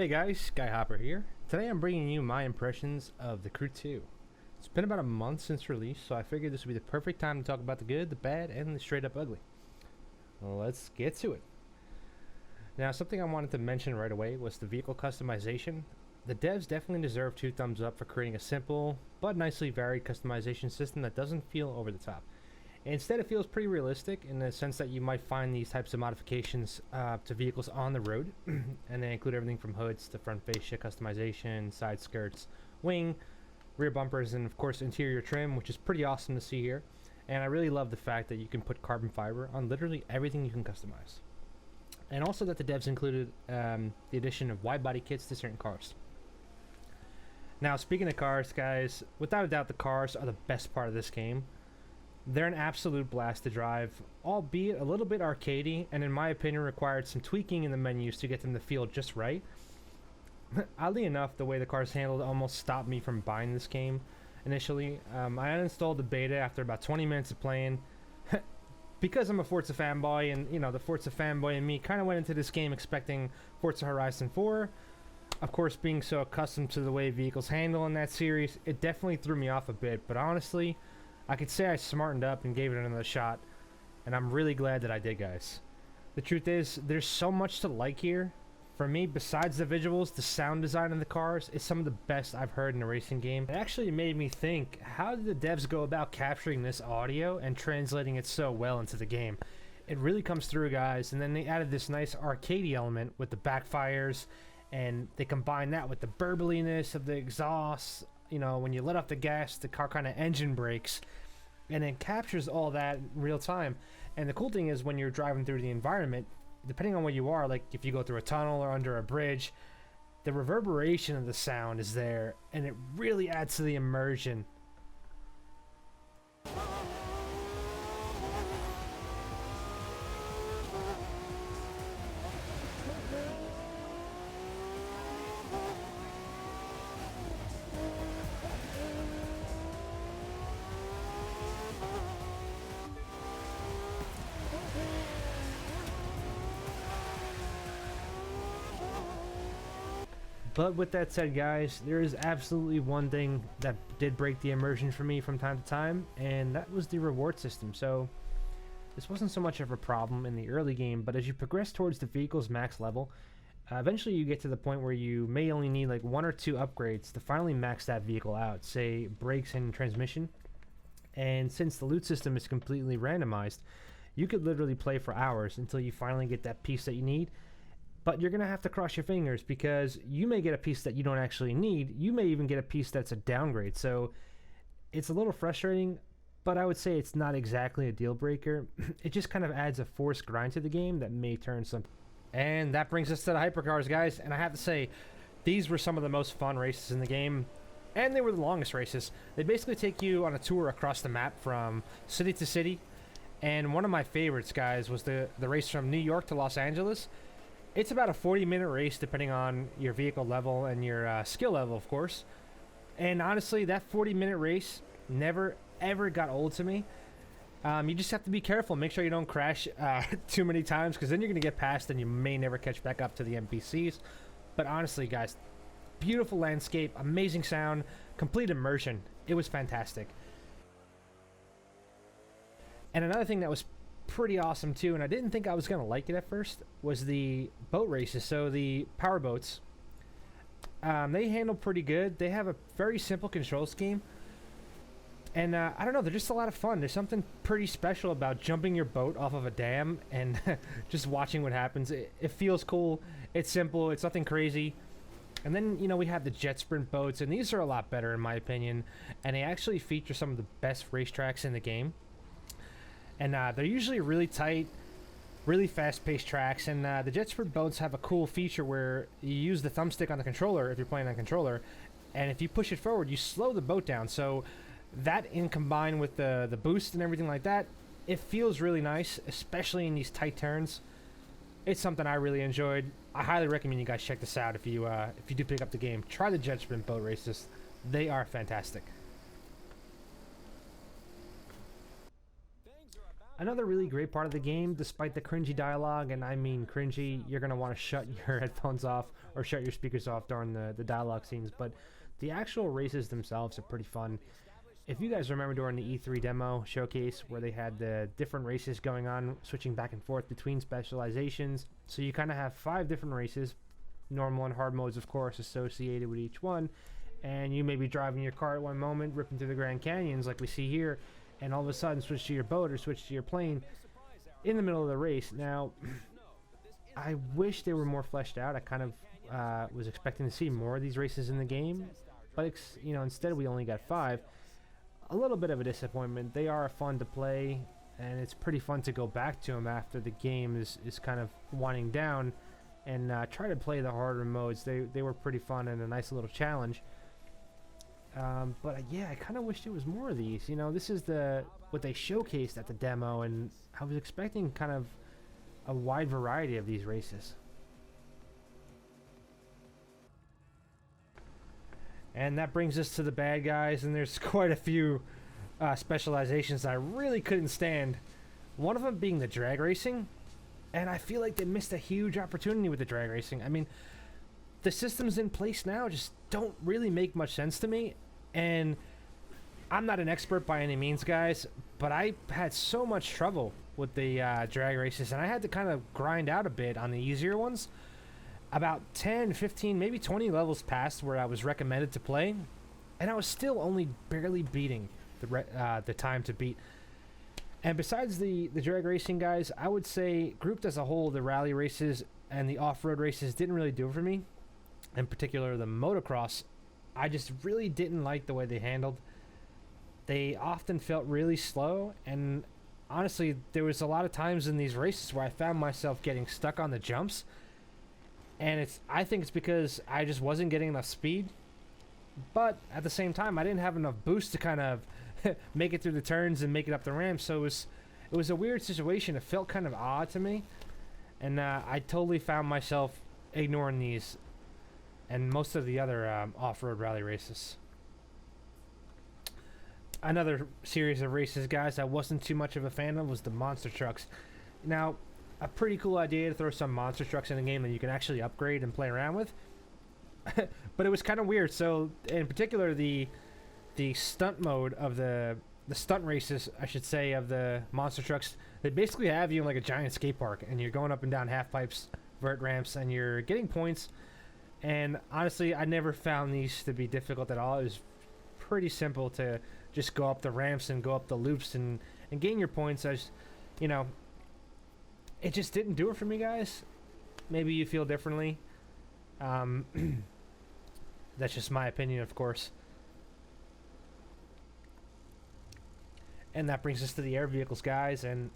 Hey guys, Skyhopper here. Today I'm bringing you my impressions of The Crew 2. It's been about a month since release, so I figured this would be the perfect time to talk about the good, the bad, and the straight up ugly. Well, let's get to it. Now, something I wanted to mention right away was the vehicle customization. The devs definitely deserve 2 thumbs up for creating a simple, but nicely varied customization system that doesn't feel over the top. Instead, it feels pretty realistic in the sense that you might find these types of modifications to vehicles on the road, and they include everything from hoods to front fascia customization, side skirts, wing, rear bumpers, and of course interior trim, which is pretty awesome to see here. And I really love the fact that you can put carbon fiber on literally everything you can customize. And also that the devs included the addition of wide body kits to certain cars. Now, speaking of cars, guys, without a doubt the cars are the best part of this game. They're an absolute blast to drive, albeit a little bit arcadey, and in my opinion required some tweaking in the menus to get them to feel just right. Oddly enough, the way the car's handled almost stopped me from buying this game initially. I uninstalled the beta after about 20 minutes of playing. Because I'm a Forza fanboy, and you know, the Forza fanboy in me kind of went into this game expecting Forza Horizon 4. Of course, being so accustomed to the way vehicles handle in that series, it definitely threw me off a bit, but honestly, I could say I smartened up and gave it another shot, and I'm really glad that I did, guys. The truth is, there's so much to like here. For me, besides the visuals, the sound design of the cars is some of the best I've heard in a racing game. It actually made me think, how did the devs go about capturing this audio and translating it so well into the game? It really comes through, guys, and then they added this nice arcadey element with the backfires, and they combine that with the burbliness of the exhaust. You know, when you let off the gas, the car kind of engine brakes, and it captures all that in real time. And the cool thing is, when you're driving through the environment, depending on where you are, like if you go through a tunnel or under a bridge, the reverberation of the sound is there, and it really adds to the immersion. But with that said, guys, there is absolutely one thing that did break the immersion for me from time to time, and that was the reward system. So this wasn't so much of a problem in the early game, but as you progress towards the vehicle's max level, eventually you get to the point where you may only need like 1 or 2 upgrades to finally max that vehicle out, say brakes and transmission. And since the loot system is completely randomized, you could literally play for hours until you finally get that piece that you need. But you're going to have to cross your fingers, because you may get a piece that you don't actually need. You may even get a piece that's a downgrade. So it's a little frustrating, but I would say it's not exactly a deal breaker. It just kind of adds a forced grind to the game that may turn some. And that brings us to the hypercars, guys. And I have to say, these were some of the most fun races in the game. And they were the longest races. They basically take you on a tour across the map from city to city. And one of my favorites, guys, was the race from New York to Los Angeles. It's about a 40-minute race depending on your vehicle level and your skill level, of course. And honestly, that 40-minute race never, ever got old to me. You just have to be careful. Make sure you don't crash too many times, because then you're going to get past and you may never catch back up to the NPCs. But honestly, guys, beautiful landscape, amazing sound, complete immersion. It was fantastic. And another thing that was pretty awesome too, and I didn't think I was gonna like it at first, was the boat races. So the power boats, they handle pretty good. They have a very simple control scheme, and I don't know, they're just a lot of fun. There's something pretty special about jumping your boat off of a dam and just watching what happens. It feels cool. It's simple. It's nothing crazy. And then, you know, we have the jet sprint boats, and these are a lot better in my opinion, and they actually feature some of the best racetracks in the game. And they're usually really tight, really fast-paced tracks. And the jet sprint boats have a cool feature where you use the thumbstick on the controller if you're playing on controller, and if you push it forward, you slow the boat down. So that, in combined with the boost and everything like that, it feels really nice, especially in these tight turns. It's something I really enjoyed. I highly recommend you guys check this out if you do pick up the game. Try the jet sprint boat races; they are fantastic. Another really great part of the game, despite the cringy dialogue, and I mean cringy, you're going to want to shut your headphones off or shut your speakers off during the dialogue scenes, but the actual races themselves are pretty fun. If you guys remember during the E3 demo showcase where they had the different races going on, switching back and forth between specializations, so you kind of have 5 different races, normal and hard modes of course associated with each one, and you may be driving your car at one moment, ripping through the Grand Canyons like we see here, and all of a sudden switch to your boat or switch to your plane in the middle of the race. Now, I wish they were more fleshed out. I kind of was expecting to see more of these races in the game, but you know, instead we only got 5. A little bit of a disappointment. They are fun to play, and it's pretty fun to go back to them after the game is kind of winding down and try to play the harder modes. They were pretty fun and a nice little challenge. But yeah, I kind of wish there was more of these. You know, this is what they showcased at the demo, and I was expecting kind of a wide variety of these races. And that brings us to the bad guys, and there's quite a few specializations that I really couldn't stand. One of them being the drag racing, and I feel like they missed a huge opportunity with the drag racing. I mean, the systems in place now just don't really make much sense to me, and I'm not an expert by any means, guys, but I had so much trouble with the drag races, and I had to kind of grind out a bit on the easier ones. About 10, 15, maybe 20 levels past where I was recommended to play, and I was still only barely beating the time to beat. And besides the drag racing, guys, I would say grouped as a whole, the rally races and the off-road races didn't really do it for me. In particular, the motocross, I just really didn't like the way they handled. They often felt really slow, and honestly, there was a lot of times in these races where I found myself getting stuck on the jumps. And I think it's because I just wasn't getting enough speed, but at the same time, I didn't have enough boost to kind of make it through the turns and make it up the ramp. So it was a weird situation. It felt kind of odd to me, and I totally found myself ignoring these and most of the other off-road rally races. Another series of races, guys, I wasn't too much of a fan of was the monster trucks. Now, a pretty cool idea to throw some monster trucks in a game that you can actually upgrade and play around with. But it was kind of weird. So, in particular, the stunt mode of the stunt races, I should say, of the monster trucks, they basically have you in like a giant skate park, and you're going up and down half pipes, vert ramps, and you're getting points. And honestly, I never found these to be difficult at all. It was pretty simple to just go up the ramps and go up the loops and gain your points. You know, it just didn't do it for me, guys. Maybe you feel differently. That's just my opinion, of course. And that brings us to the air vehicles, guys. And,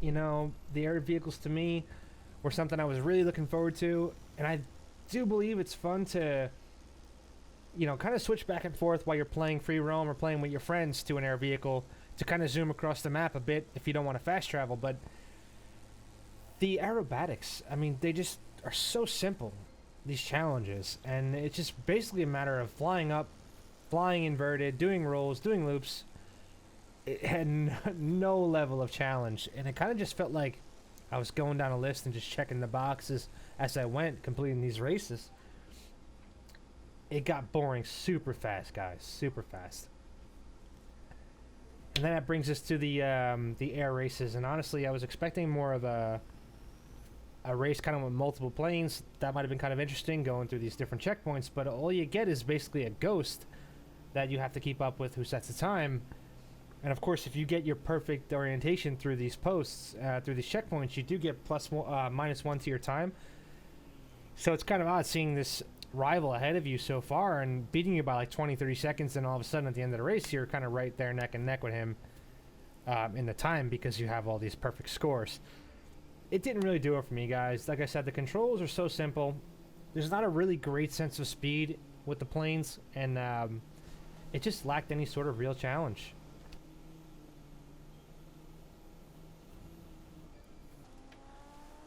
you know, the air vehicles to me were something I was really looking forward to. And I do believe it's fun to, you know, kind of switch back and forth while you're playing free roam or playing with your friends to an air vehicle to kind of zoom across the map a bit if you don't want to fast travel. But the aerobatics, I mean, they just are so simple, these challenges, and it's just basically a matter of flying up, flying inverted, doing rolls, doing loops. It had no level of challenge, and it kind of just felt like I was going down a list and just checking the boxes as I went, completing these races. It got boring super fast, guys, super fast. And then that brings us to the air races, and honestly, I was expecting more of a race kind of with multiple planes. That might have been kind of interesting, going through these different checkpoints, but all you get is basically a ghost that you have to keep up with who sets the time. And of course, if you get your perfect orientation through these posts, through these checkpoints, you do get -1 to your time. So it's kind of odd seeing this rival ahead of you so far and beating you by like 20-30 seconds, and all of a sudden at the end of the race you're kind of right there neck and neck with him in the time because you have all these perfect scores. It didn't really do it for me, guys. Like I said, the controls are so simple. There's not a really great sense of speed with the planes, and it just lacked any sort of real challenge.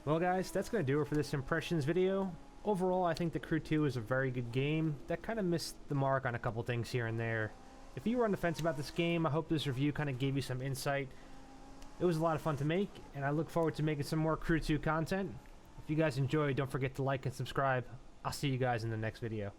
Well, guys, that's going to do it for this impressions video. Overall, I think The Crew 2 is a very good game that kind of missed the mark on a couple things here and there. If you were on the fence about this game, I hope this review kind of gave you some insight It was a lot of fun to make, and I look forward to making some more Crew 2 content. If you guys enjoyed, don't forget to like and subscribe. I'll see you guys in the next video.